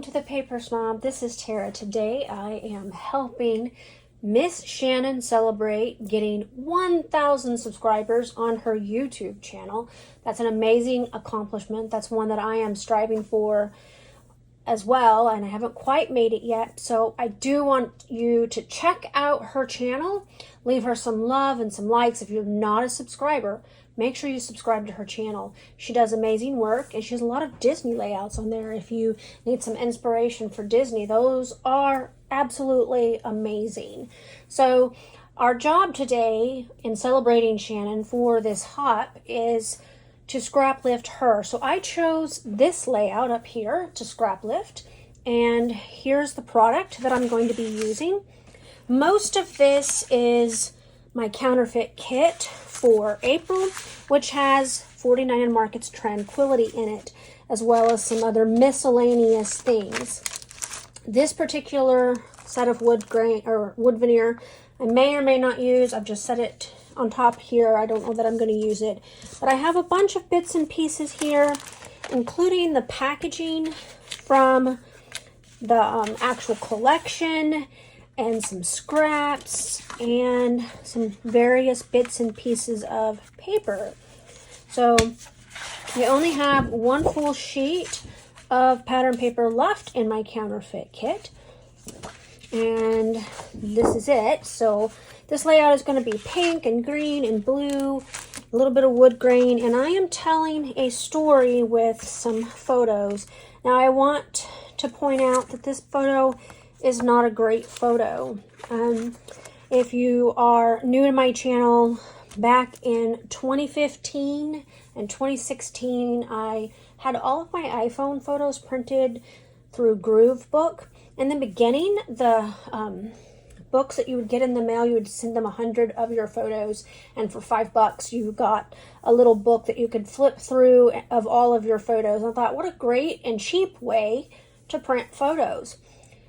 welcome to the Paper Snob. This is Tara. Today I am helping Miss Shannon celebrate getting 1,000 subscribers on her YouTube channel. That's an amazing accomplishment. That's one that I am striving for as well, and I haven't quite made it yet. So I do want you to check out her channel. Leave her some love and some likes. If you're not a subscriber, make sure you subscribe to her channel. She does amazing work, and she has a lot of Disney layouts on there. If you need some inspiration for Disney, those are absolutely amazing. So our job today in celebrating Shannon for this hop is to scrap lift her. So I chose this layout up here to scrap lift, and here's the product that I'm going to be using. Most of this is my counterfeit kit for April, which has 49 and Market's Tranquility in it, as well as some other miscellaneous things. This particular set of wood grain or wood veneer I may or may not use. I've just set it on top here. I don't know that I'm going to use it, but I have a bunch of bits and pieces here, including the packaging from the actual collection, and some scraps, and some various bits and pieces of paper. So I only have one full sheet of pattern paper left in my counterfeit kit, and this is it. So this layout is going to be pink and green and blue, a little bit of wood grain, and I am telling a story with some photos. Now I want to point out that this photo is not a great photo. If you are new to my channel, back in 2015 and 2016, I had all of my iPhone photos printed through Groove Book. In the beginning, the books that you would get in the mail, you would send them 100 of your photos, and for $5 you got a little book that you could flip through of all of your photos. And I thought, what a great and cheap way to print photos.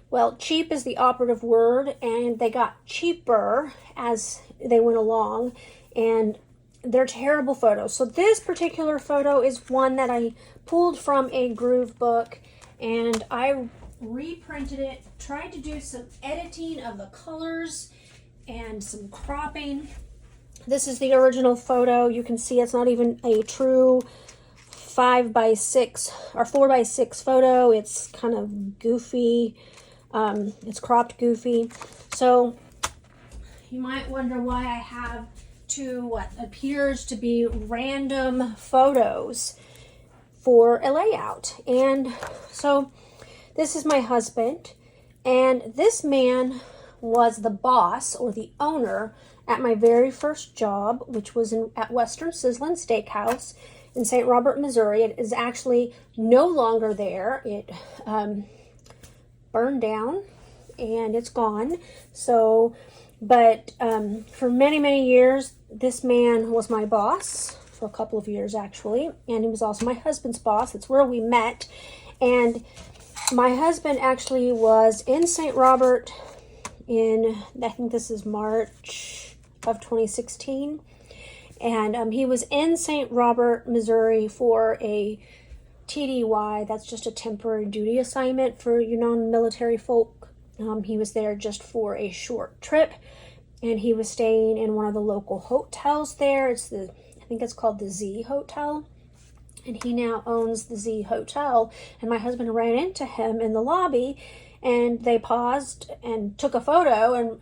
Well, cheap is the operative word, and they got cheaper as they went along, and they're terrible photos. So this particular photo is one that I pulled from a Groove Book, and I reprinted it, tried to do some editing of the colors and some cropping. This is the original photo. You can see it's not even a true 5x6 or 4x6 photo. It's kind of goofy. It's cropped goofy. So you might wonder why I have two what appears to be random photos for a layout. And so this is my husband, and this man was the boss or the owner at my very first job, which was at Western Sizzlin' Steakhouse in St. Robert, Missouri. It is actually no longer there. It burned down and it's gone. So, but for many years, this man was my boss for a couple of years actually, and he was also my husband's boss. That's where we met. And my husband actually was in St. Robert in, I think this is March of 2016, and he was in St. Robert, Missouri for a TDY. That's just a temporary duty assignment for you non-military folk. He was there just for a short trip, and he was staying in one of the local hotels there. I think it's called the Z Hotel, and he now owns the Z Hotel. And my husband ran into him in the lobby, and they paused and took a photo, and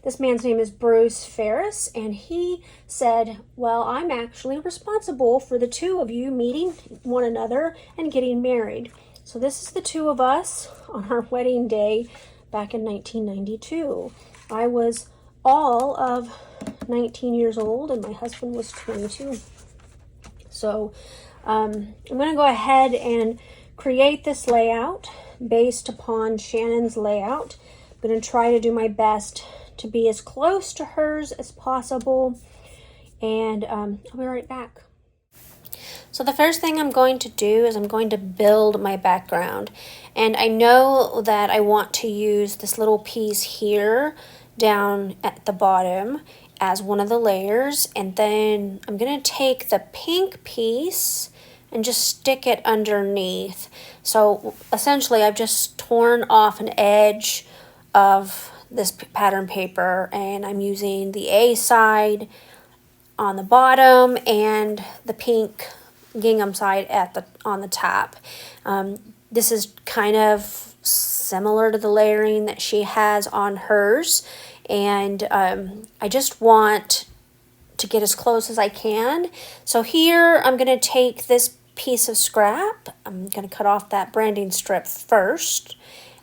this man's name is Bruce Ferris, and he said, well, I'm actually responsible for the two of you meeting one another and getting married. So this is the two of us on our wedding day back in 1992. I was all of 19 years old, and my husband was 22. So I'm going to go ahead and create this layout based upon Shannon's layout. I'm going to try to do my best to be as close to hers as possible, and I'll be right back. So the first thing I'm going to do is I'm going to build my background, and I know that I want to use this little piece here down at the bottom as one of the layers, and then I'm going to take the pink piece and just stick it underneath. So essentially I've just torn off an edge of this pattern paper, and I'm using the A side on the bottom and the pink gingham side on the top. This is kind of similar to the layering that she has on hers, and I just want to get as close as I can. So here I'm going to take this piece of scrap. I'm going to cut off that branding strip first,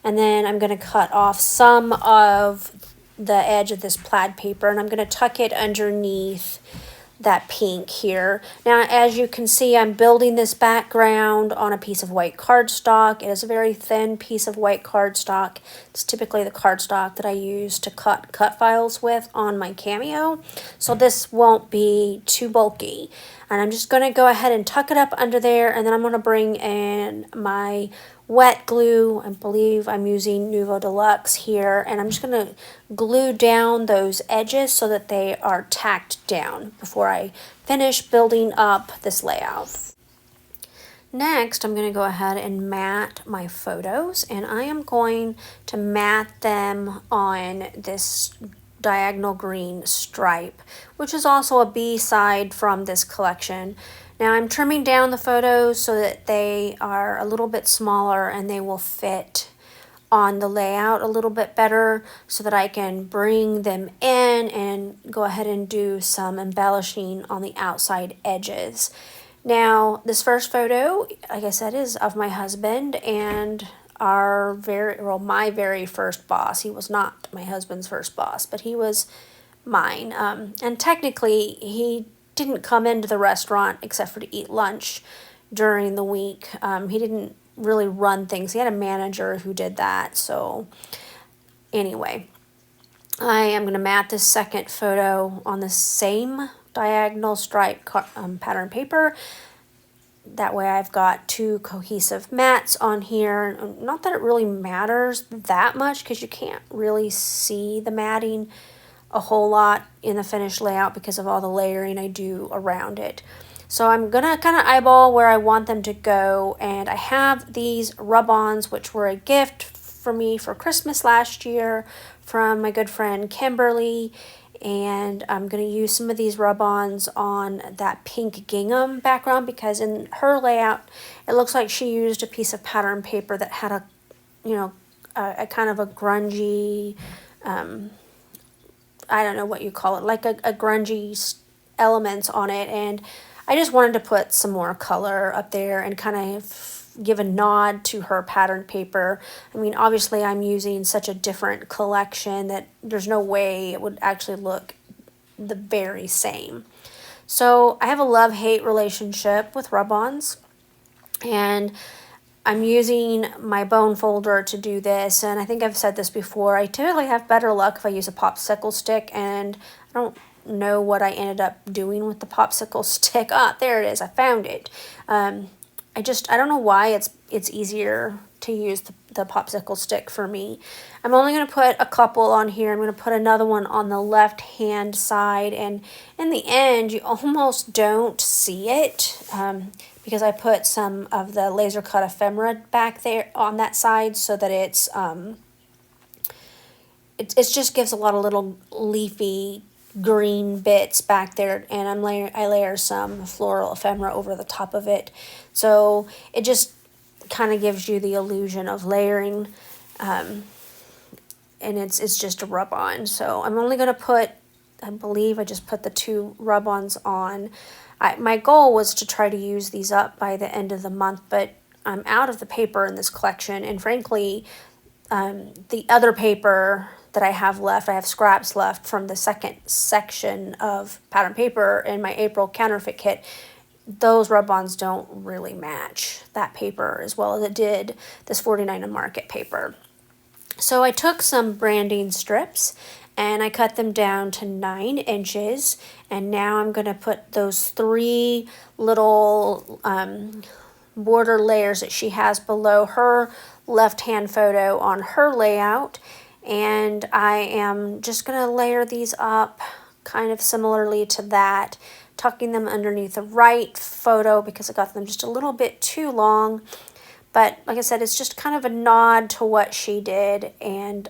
and then I'm going to cut off some of the edge of this plaid paper, and I'm going to tuck it underneath that pink here. Now, as you can see, I'm building this background on a piece of white cardstock. It is a very thin piece of white cardstock. It's typically the cardstock that I use to cut files with on my Cameo, so this won't be too bulky. And I'm just going to go ahead and tuck it up under there, and then I'm going to bring in my wet glue. I believe I'm using Nuvo Deluxe here, and I'm just going to glue down those edges so that they are tacked down before I finish building up this layout. Next, I'm going to go ahead and mat my photos, and I am going to mat them on this diagonal green stripe, which is also a B-side from this collection. Now I'm trimming down the photos so that they are a little bit smaller and they will fit on the layout a little bit better, so that I can bring them in and go ahead and do some embellishing on the outside edges. Now this first photo, like I said, is of my husband and my very first boss. He was not my husband's first boss, but he was mine. And technically, he didn't come into the restaurant except for to eat lunch during the week. He didn't really run things. He had a manager who did that. So anyway, I am going to mat this second photo on the same diagonal stripe pattern paper. That way I've got two cohesive mats on here. Not that it really matters that much, because you can't really see the matting a whole lot in the finished layout because of all the layering I do around it. So I'm going to kind of eyeball where I want them to go, and I have these rub-ons, which were a gift for me for Christmas last year from my good friend Kimberly, and I'm going to use some of these rub-ons on that pink gingham background, because in her layout it looks like she used a piece of pattern paper that had a kind of a grungy, I don't know what you call it, like a grungy elements on it, and I just wanted to put some more color up there and kind of give a nod to her pattern paper. I mean, obviously I'm using such a different collection that there's no way it would actually look the very same. So I have a love-hate relationship with rub-ons, and I'm using my bone folder to do this, and I think I've said this before, I typically have better luck if I use a popsicle stick, and I don't know what I ended up doing with the popsicle stick. Ah, there it is, I found it. I don't know why it's easier to use the popsicle stick for me. I'm only going to put a couple on here. I'm going to put another one on the left hand side, and in the end you almost don't see it because I put some of the laser cut ephemera back there on that side, so that it just gives a lot of little leafy green bits back there, and I layer some floral ephemera over the top of it, so it just kind of gives you the illusion of layering, and it's just a rub-on. So I'm only going to put, I believe I just put the two rub-ons on. My goal was to try to use these up by the end of the month, but I'm out of the paper in this collection, and frankly, the other paper that I have left, I have scraps left from the second section of pattern paper in my April counterfeit kit. Those rub-ons don't really match that paper as well as it did this 49 and Market paper. So I took some branding strips and I cut them down to 9 inches, and now I'm going to put those 3 little border layers that she has below her left-hand photo on her layout, and I am just going to layer these up kind of similarly to that tucking them underneath the right photo because I got them just a little bit too long. But like I said, it's just kind of a nod to what she did, and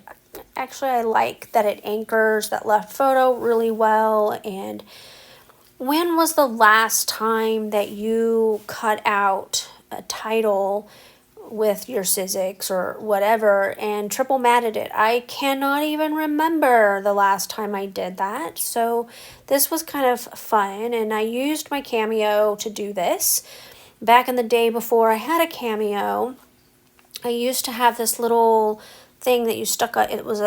actually I like that it anchors that left photo really well. And when was the last time that you cut out a title with your Sizzix or whatever and triple matted it? I cannot even remember the last time I did that. So this was kind of fun, and I used my Cameo to do this. Back in the day before I had a Cameo, I used to have this little thing that you stuck on. It was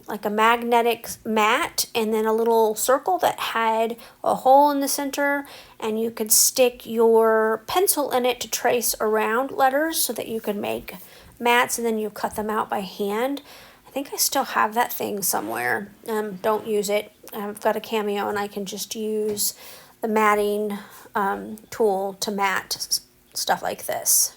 like a magnetic mat and then a little circle that had a hole in the center, and you could stick your pencil in it to trace around letters so that you could make mats, and then you cut them out by hand. I think I still have that thing somewhere. Don't use it. I've got a Cameo and I can just use the matting tool to mat stuff like this.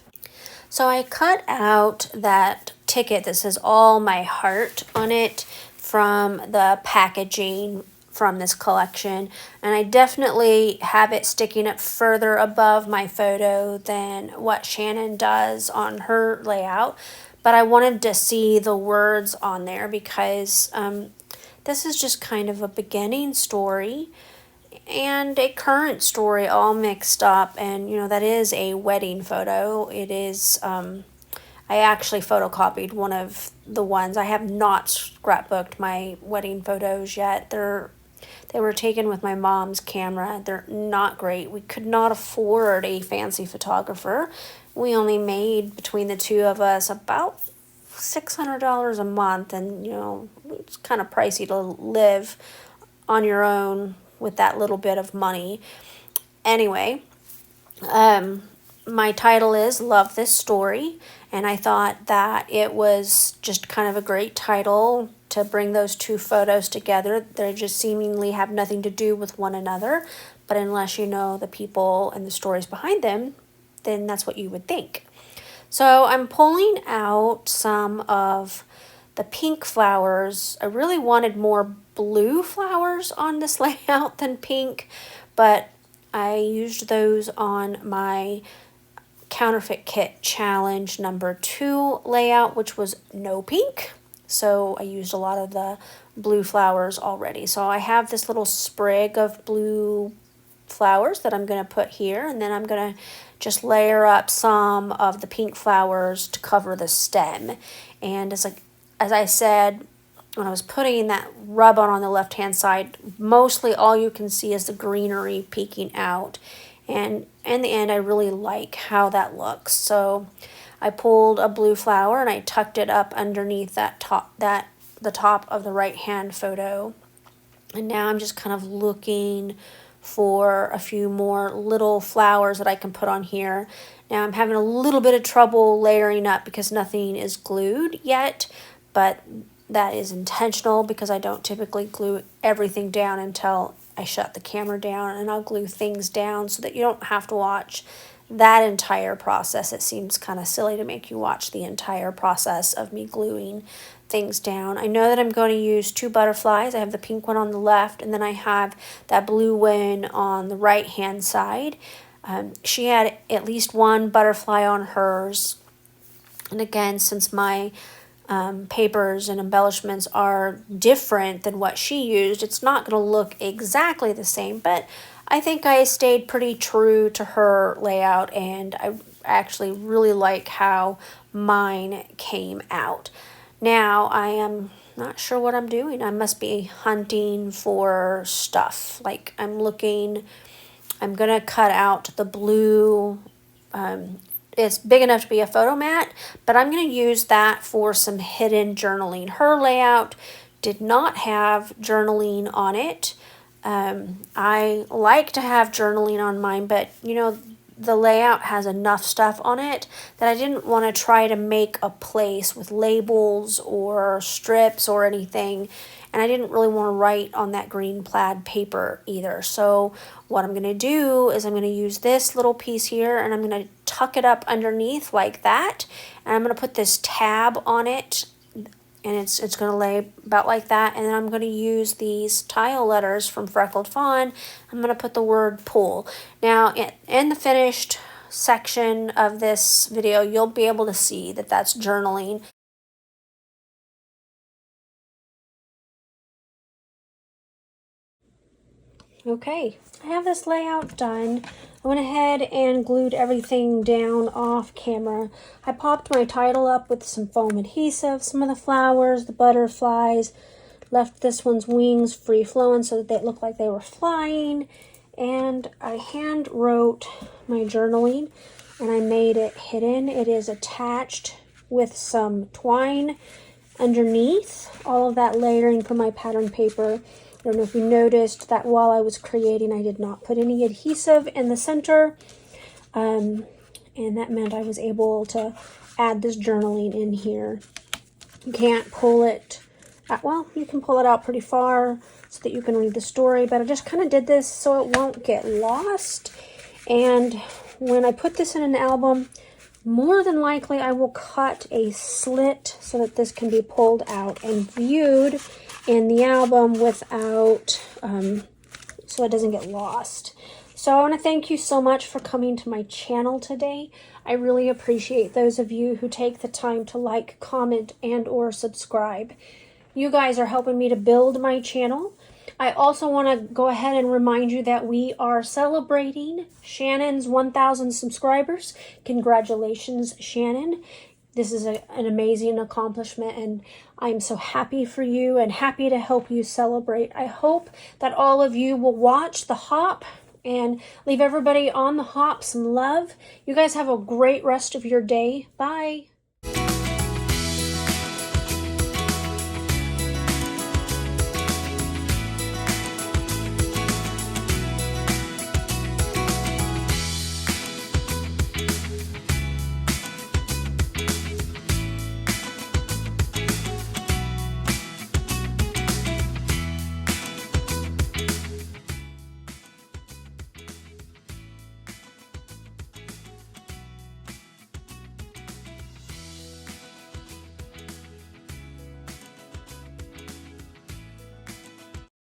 So I cut out that ticket that says "All My Heart" on it from the packaging from this collection, and I definitely have it sticking up further above my photo than what Shannon does on her layout, but I wanted to see the words on there because this is just kind of a beginning story and a current story all mixed up. And you know, that is a wedding photo. It is I actually photocopied one of the ones. I have not scrapbooked my wedding photos yet. They were taken with my mom's camera. They're not great. We could not afford a fancy photographer. We only made, between the two of us, about $600 a month, and you know, it's kind of pricey to live on your own with that little bit of money. Anyway, my title is Love This Story, and I thought that it was just kind of a great title to bring those two photos together. They just seemingly have nothing to do with one another, but unless you know the people and the stories behind them, then that's what you would think. So I'm pulling out some of the pink flowers. I really wanted more blue flowers on this layout than pink, but I used those on my counterfeit kit challenge number 2 layout, which was no pink. So I used a lot of the blue flowers already. So I have this little sprig of blue flowers that I'm going to put here, and then I'm going to just layer up some of the pink flowers to cover the stem. And as I said, when I was putting that rub on the left-hand side, mostly all you can see is the greenery peeking out. And in the end, I really like how that looks. So I pulled a blue flower and I tucked it up underneath the top of the right-hand photo. And now I'm just kind of looking for a few more little flowers that I can put on here. Now I'm having a little bit of trouble layering up because nothing is glued yet, but that is intentional because I don't typically glue everything down until I shut the camera down, and I'll glue things down so that you don't have to watch that entire process. It seems kind of silly to make you watch the entire process of me gluing things down. I know that I'm going to use 2 butterflies. I have the pink one on the left, and then I have that blue one on the right hand side. She had at least 1 butterfly on hers, and again, since my papers and embellishments are different than what she used, it's not going to look exactly the same, but I think I stayed pretty true to her layout, and I actually really like how mine came out. Now I am not sure what I'm doing. I must be hunting for stuff. Like I'm going to cut out the blue. It's big enough to be a photo mat, but I'm going to use that for some hidden journaling. Her layout did not have journaling on it. I like to have journaling on mine, but you know, the layout has enough stuff on it that I didn't want to try to make a place with labels or strips or anything, and I didn't really want to write on that green plaid paper either. So what I'm going to do is I'm going to use this little piece here, and I'm going to tuck it up underneath like that, and I'm going to put this tab on it, and it's going to lay about like that. And then I'm going to use these tile letters from Freckled Fawn. I'm going to put the word pool. Now, in the finished section of this video, you'll be able to see that that's journaling. Okay, I have this layout done. I went ahead and glued everything down off camera. I popped my title up with some foam adhesive, some of the flowers, the butterflies, left this one's wings free flowing so that they looked like they were flying, and I hand wrote my journaling and I made it hidden. It is attached with some twine underneath, all of that layering from my pattern paper. I don't know if you noticed that while I was creating, I did not put any adhesive in the center, and that meant I was able to add this journaling in here. You can't pull it out, well, you can pull it out pretty far so that you can read the story, but I just kind of did this so it won't get lost. And when I put this in an album, more than likely I will cut a slit so that this can be pulled out and viewed in the album without, so it doesn't get lost. So I want to thank you so much for coming to my channel today. I really appreciate those of you who take the time to like, comment, and or subscribe. You guys are helping me to build my channel. I also want to go ahead and remind you that we are celebrating Shannon's 1,000 subscribers. Congratulations, Shannon. This is an amazing accomplishment, and I'm so happy for you and happy to help you celebrate. I hope that all of you will watch the hop and leave everybody on the hop some love. You guys have a great rest of your day. Bye.